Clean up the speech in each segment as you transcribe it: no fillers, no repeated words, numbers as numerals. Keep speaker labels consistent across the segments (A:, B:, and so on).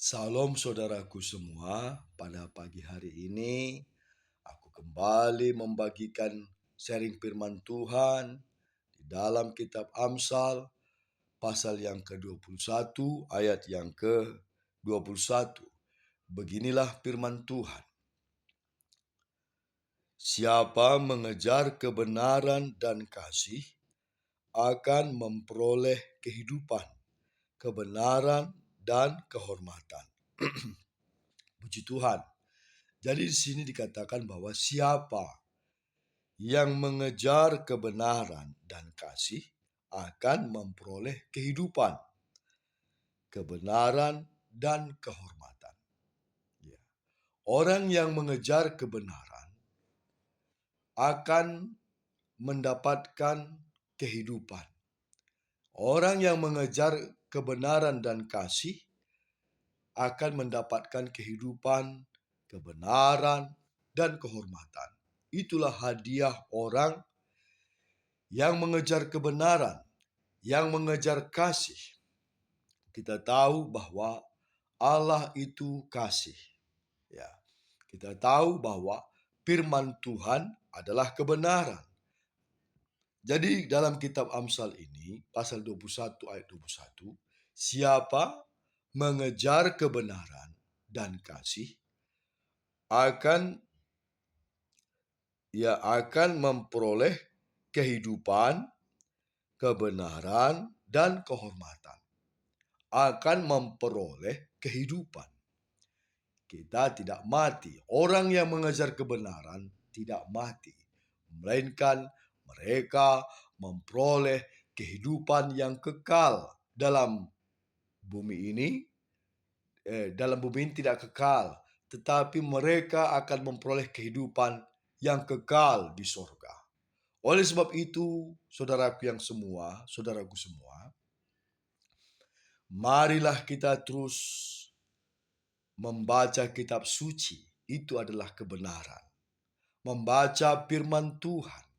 A: Salam saudaraku semua, pada pagi hari ini aku kembali membagikan sharing firman Tuhan di dalam kitab Amsal pasal yang ke-21 ayat yang ke-21. Beginilah firman Tuhan. Siapa mengejar kebenaran dan kasih akan memperoleh kehidupan, kebenaran dan kehormatan. Puji Tuhan. Jadi di sini dikatakan bahwa siapa yang mengejar kebenaran dan kasih akan memperoleh kehidupan, kebenaran dan kehormatan. Ya. Orang yang mengejar kebenaran akan mendapatkan kehidupan. Orang yang mengejar kebenaran dan kasih akan mendapatkan kehidupan, kebenaran, dan kehormatan. Itulah hadiah orang yang mengejar kebenaran, yang mengejar kasih. Kita tahu bahwa Allah itu kasih. Ya, kita tahu bahwa firman Tuhan adalah kebenaran. Jadi dalam kitab Amsal ini, pasal 21 ayat 21, siapa mengejar kebenaran dan kasih akan memperoleh kehidupan, kebenaran, dan kehormatan. Akan memperoleh kehidupan. Kita tidak mati. Orang yang mengejar kebenaran tidak mati, melainkan mereka memperoleh kehidupan yang kekal dalam bumi ini. Dalam bumi ini tidak kekal, tetapi mereka akan memperoleh kehidupan yang kekal di sorga. Oleh sebab itu, saudaraku semua, marilah kita terus membaca kitab suci. Itu adalah kebenaran. Membaca firman Tuhan.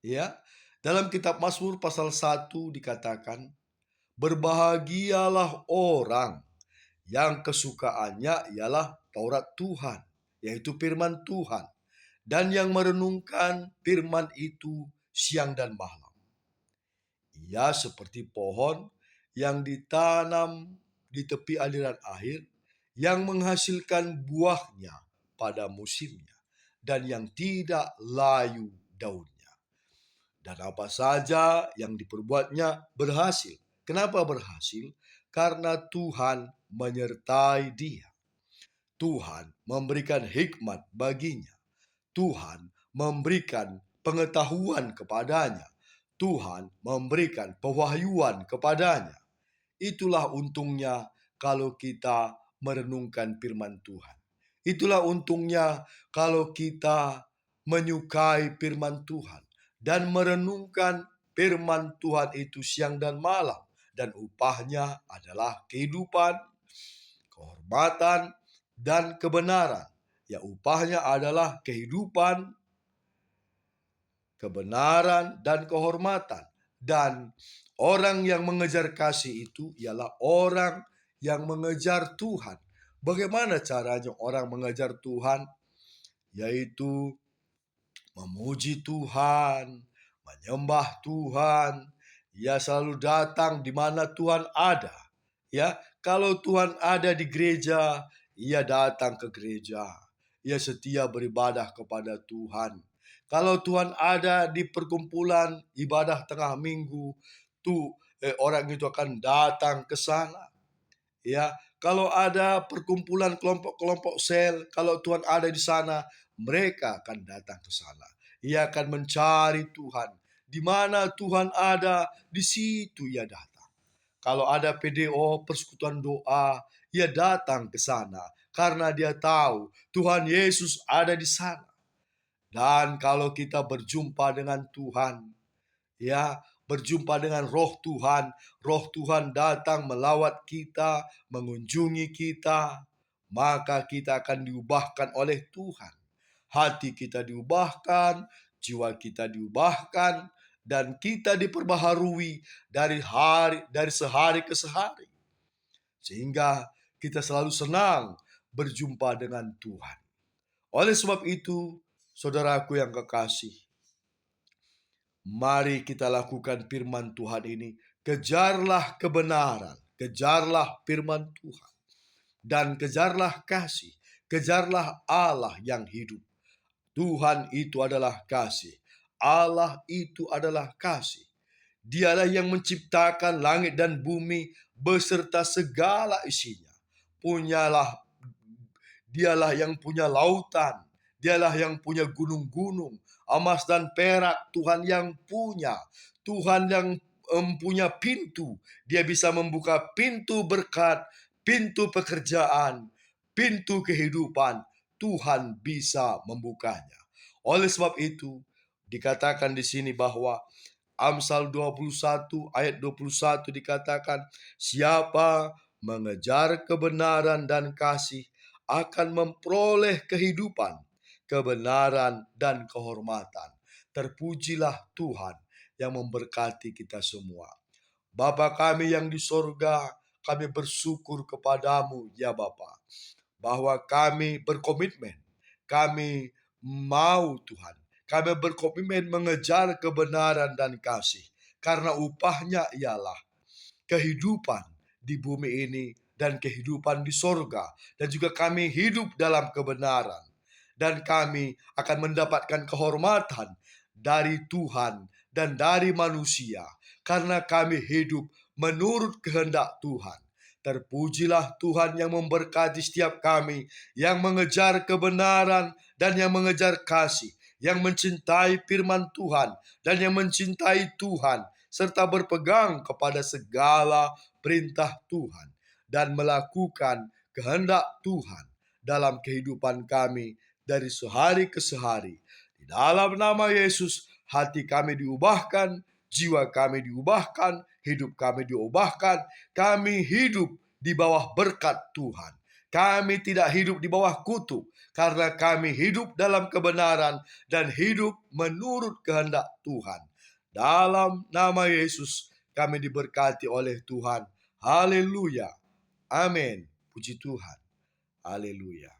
A: Ya, dalam kitab Mazmur pasal 1 dikatakan, berbahagialah orang yang kesukaannya ialah Taurat Tuhan, yaitu firman Tuhan, dan yang merenungkan firman itu siang dan malam. Ia seperti pohon yang ditanam di tepi aliran air, yang menghasilkan buahnya pada musimnya, dan yang tidak layu daunnya. Dan apa saja yang diperbuatnya berhasil. Kenapa berhasil? Karena Tuhan menyertai dia. Tuhan memberikan hikmat baginya. Tuhan memberikan pengetahuan kepadanya. Tuhan memberikan pewahyuan kepadanya. Itulah untungnya kalau kita merenungkan firman Tuhan. Itulah untungnya kalau kita menyukai firman Tuhan dan merenungkan firman Tuhan itu siang dan malam. Dan upahnya adalah kehidupan, kehormatan, dan kebenaran. Ya, upahnya adalah kehidupan, kebenaran, dan kehormatan. Dan orang yang mengejar kasih itu ialah orang yang mengejar Tuhan. Bagaimana caranya orang mengejar Tuhan? Yaitu memuji Tuhan, menyembah Tuhan. Ia selalu datang di mana Tuhan ada. Ya, kalau Tuhan ada di gereja, ia datang ke gereja. Ia setia beribadah kepada Tuhan. Kalau Tuhan ada di perkumpulan ibadah tengah minggu, orang itu akan datang ke sana. Ya, kalau ada perkumpulan kelompok-kelompok sel, kalau Tuhan ada di sana, mereka akan datang ke sana. Ia akan mencari Tuhan. Di mana Tuhan ada, di situ ia datang. Kalau ada PDO, persekutuan doa, ia datang ke sana karena dia tahu Tuhan Yesus ada di sana. Dan kalau kita berjumpa dengan Tuhan, ya, berjumpa dengan Roh Tuhan datang melawat kita, mengunjungi kita, maka kita akan diubahkan oleh Tuhan. Hati kita diubahkan, jiwa kita diubahkan, dan kita diperbaharui dari sehari ke sehari. Sehingga kita selalu senang berjumpa dengan Tuhan. Oleh sebab itu, saudaraku yang kekasih, mari kita lakukan firman Tuhan ini. Kejarlah kebenaran, kejarlah firman Tuhan, dan kejarlah kasih, kejarlah Allah yang hidup. Tuhan itu adalah kasih. Allah itu adalah kasih. Dialah yang menciptakan langit dan bumi beserta segala isinya. Dialah yang punya lautan. Dialah yang punya gunung-gunung, emas dan perak. Tuhan yang punya. Tuhan yang punya pintu. Dia bisa membuka pintu berkat, pintu pekerjaan, pintu kehidupan. Tuhan bisa membukanya. Oleh sebab itu, dikatakan di sini bahwa Amsal 21 ayat 21 dikatakan, siapa mengejar kebenaran dan kasih akan memperoleh kehidupan, kebenaran, dan kehormatan. Terpujilah Tuhan yang memberkati kita semua. Bapa kami yang di sorga, kami bersyukur kepadamu ya Bapa, bahwa kami berkomitmen, kami mau Tuhan, kami berkomitmen mengejar kebenaran dan kasih, karena upahnya ialah kehidupan di bumi ini dan kehidupan di sorga. Dan juga kami hidup dalam kebenaran. Dan kami akan mendapatkan kehormatan dari Tuhan dan dari manusia. Karena kami hidup menurut kehendak Tuhan. Terpujilah Tuhan yang memberkati setiap kami, yang mengejar kebenaran dan yang mengejar kasih, yang mencintai firman Tuhan dan yang mencintai Tuhan, serta berpegang kepada segala perintah Tuhan dan melakukan kehendak Tuhan dalam kehidupan kami dari sehari ke sehari. Di dalam nama Yesus, hati kami diubahkan, jiwa kami diubahkan, hidup kami diubahkan. Kami hidup di bawah berkat Tuhan. Kami tidak hidup di bawah kutuk, karena kami hidup dalam kebenaran dan hidup menurut kehendak Tuhan. Dalam nama Yesus kami diberkati oleh Tuhan. Haleluya. Amin. Puji Tuhan. Haleluya.